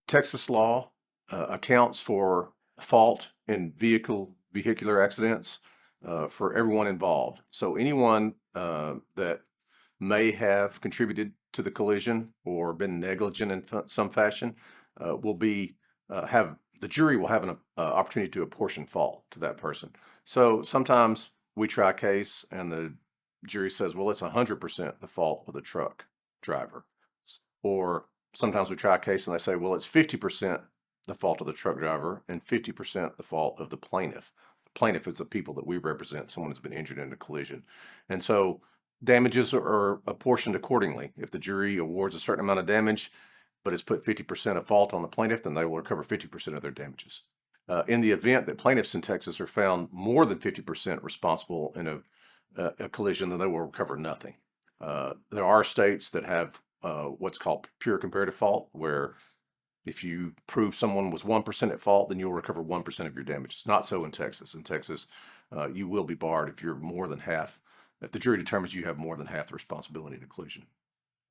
Texas law accounts for fault in vehicular accidents for everyone involved. So anyone that may have contributed to the collision or been negligent in some fashion will be have the jury will have an opportunity to apportion fault to that person. So sometimes we try a case and the jury says, well, it's 100% the fault of the truck driver. Or sometimes we try a case and they say, well, it's 50% the fault of the truck driver and 50% the fault of the plaintiff. The plaintiff is the people that we represent, someone who's been injured in a collision. And so damages are apportioned accordingly. If the jury awards a certain amount of damage, but has put 50% of fault on the plaintiff, then they will recover 50% of their damages. In the event that plaintiffs in Texas are found more than 50% responsible in a collision, then they will recover nothing. There are states that have what's called pure comparative fault, where if you prove someone was 1% at fault, then you'll recover 1% of your damages. Not so in Texas. In Texas, you will be barred if you're more than half, if the jury determines you have more than half the responsibility in a collision.